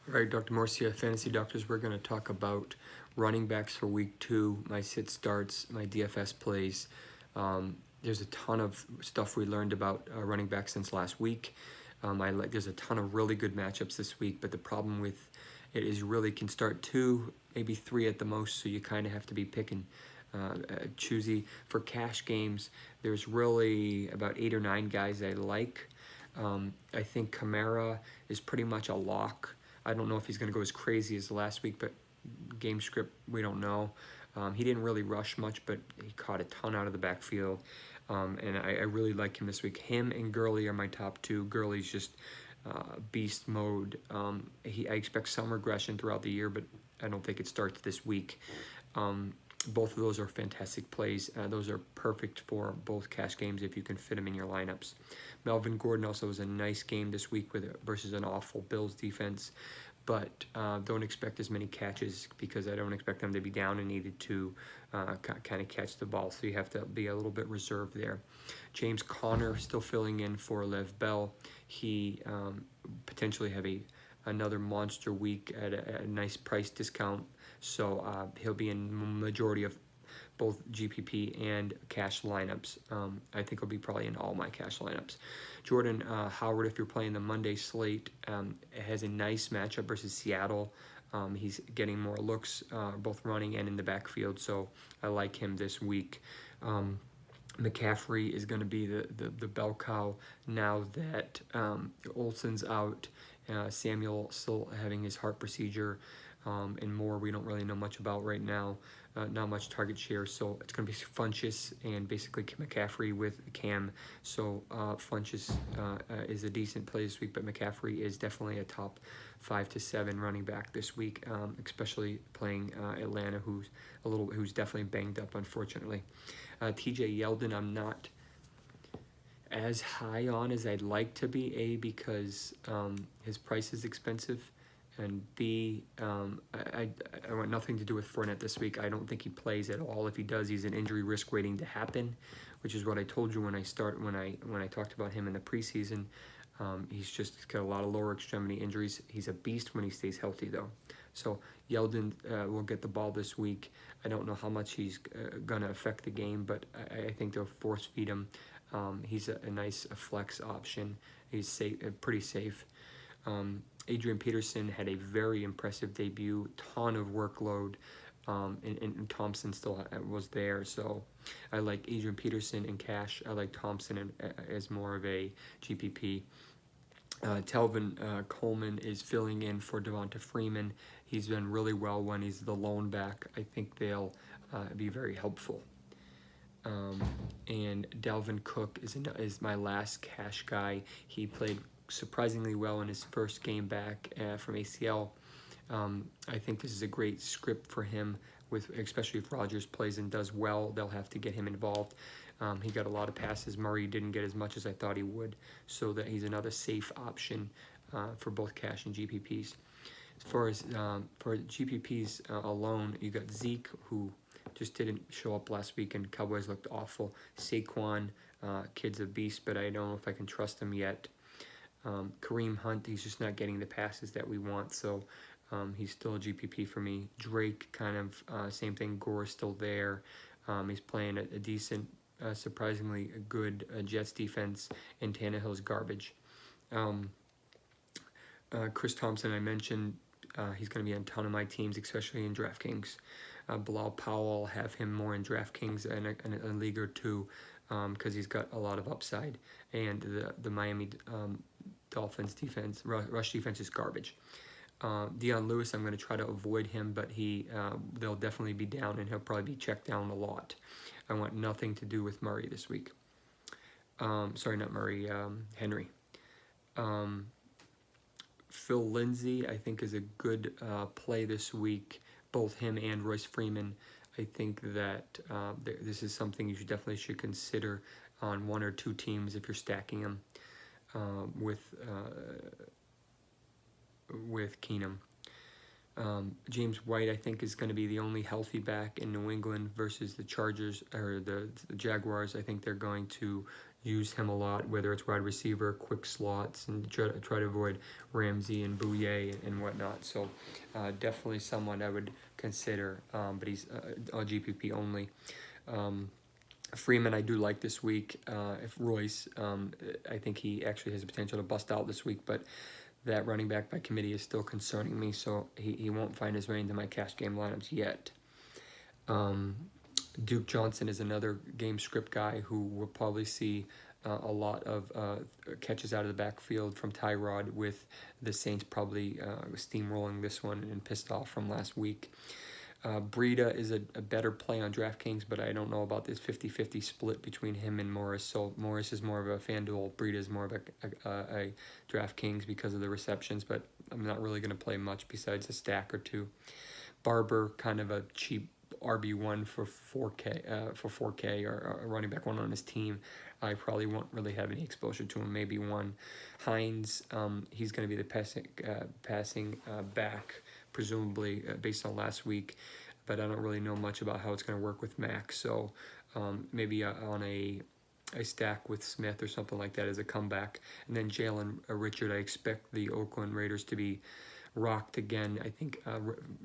All right, Dr. Morse here, Fantasy Doctors. We're going to talk about running backs for week 2, my sit starts, my DFS plays. There's a ton of stuff we learned about running backs since last week. There's a ton of really good matchups this week, but the problem with it is you really can start 2, maybe 3 at the most, so you kind of have to be picking choosy. For cash games, there's really about 8 or 9 guys I like. I think Kamara is pretty much a lock. I don't know if he's going to go as crazy as last week, but game script, we don't know. He didn't really rush much, but he caught a ton out of the backfield. And I really like him this week. Him and Gurley are my top 2. Gurley's just beast mode. I expect some regression throughout the year, but I don't think it starts this week. Both of those are fantastic plays. Those are perfect for both cash games if you can fit them in your lineups. Melvin Gordon also was a nice game this week versus an awful Bills defense, but don't expect as many catches because I don't expect them to be down and needed to kind of catch the ball, so you have to be a little bit reserved there. James Conner still filling in for Lev Bell. He potentially have another monster week at a nice price discount. So he'll be in majority of both GPP and cash lineups. I think he'll be probably in all my cash lineups. Jordan Howard, if you're playing the Monday slate, has a nice matchup versus Seattle. He's getting more looks, both running and in the backfield, so I like him this week. McCaffrey is going to be the bell cow now that Olsen's out. Samuel still having his heart procedure. And more we don't really know much about right now. Not much target share, so it's going to be Funchess and basically McCaffrey with Cam. So Funchess is a decent play this week, but McCaffrey is definitely a top 5 to 7 running back this week, especially playing Atlanta, who's definitely banged up, unfortunately. TJ Yeldon, I'm not as high on as I'd like to be, A, because his price is expensive, and B, I want nothing to do with Fournette this week. I don't think he plays at all. If he does, he's an injury risk waiting to happen, which is what I told you when I talked about him in the preseason. He's just got a lot of lower extremity injuries. He's a beast when he stays healthy, though. So Yeldon will get the ball this week. I don't know how much he's going to affect the game, but I think they'll force feed him. He's a nice flex option. He's safe, pretty safe. Adrian Peterson had a very impressive debut, ton of workload, and Thompson still was there. So I like Adrian Peterson in cash. I like Thompson as more of a GPP. Tevin Coleman is filling in for Devonta Freeman. He's done really well when he's the lone back. I think they'll be very helpful. And Dalvin Cook is my last cash guy. He played surprisingly well in his first game back from ACL. I think this is a great script for him, especially if Rodgers plays and does well. They'll have to get him involved. He got a lot of passes. Murray didn't get as much as I thought he would, so that he's another safe option for both cash and GPPs. As far as for GPPs alone, you got Zeke, who just didn't show up last week, and Cowboys looked awful. Saquon, kid's a beast, but I don't know if I can trust him yet. Kareem Hunt, he's just not getting the passes that we want, so he's still a GPP for me. Drake, kind of same thing. Gore's still there. He's playing a decent, surprisingly good Jets defense, and Tannehill's garbage. Chris Thompson, I mentioned, he's going to be on a ton of my teams, especially in DraftKings. Bilal Powell, have him more in DraftKings and a league or two, because he's got a lot of upside. And the Miami Dolphins defense, rush defense, is garbage. Dion Lewis, I'm going to try to avoid him, but they'll definitely be down, and he'll probably be checked down a lot. I want nothing to do with Murray this week. Sorry, not Murray, Henry. Phil Lindsay, I think, is a good play this week. Both him and Royce Freeman. I think that this is something you definitely should consider on 1 or 2 teams if you're stacking them with Keenum. James White, I think, is going to be the only healthy back in New England versus the Chargers or the Jaguars. I think they're going to use him a lot, whether it's wide receiver, quick slots, and try to avoid Ramsey and Bouye and whatnot. So definitely someone I would consider, but he's on GPP only. Freeman I do like this week. If Royce, I think he actually has the potential to bust out this week, but that running back by committee is still concerning me, so he won't find his way into my cash game lineups yet. Duke Johnson is another game script guy who will probably see a lot of catches out of the backfield from Tyrod, with the Saints probably steamrolling this one and pissed off from last week. Breida is a better play on DraftKings, but I don't know about this 50-50 split between him and Morris. So Morris is more of a FanDuel, Breida is more of a DraftKings because of the receptions, but I'm not really going to play much besides a stack or two. Barber, kind of a cheap RB1 for 4K or a running back one on his team. I probably won't really have any exposure to him, maybe one. Hines, he's going to be the passing back, presumably based on last week, but I don't really know much about how it's going to work with Max, so maybe on a stack with Smith or something like that as a comeback. And then Jalen Richard, I expect the Oakland Raiders to be rocked again. I think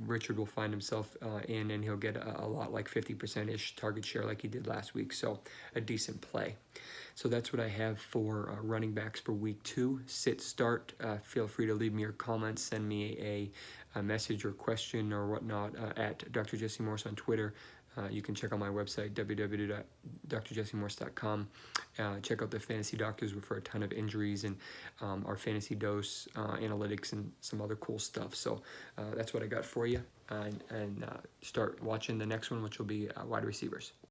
Richard will find himself in, and he'll get a lot like 50%-ish target share like he did last week, so a decent play. So that's what I have for running backs for week 2. Sit, start. Feel free to leave me your comments, send me a message or question or whatnot at Dr. Jesse Morse on Twitter. You can check out my website, www.drjessemorse.com. Check out the Fantasy Doctors for a ton of injuries and our Fantasy Dose analytics and some other cool stuff. So that's what I got for you. And start watching the next one, which will be wide receivers.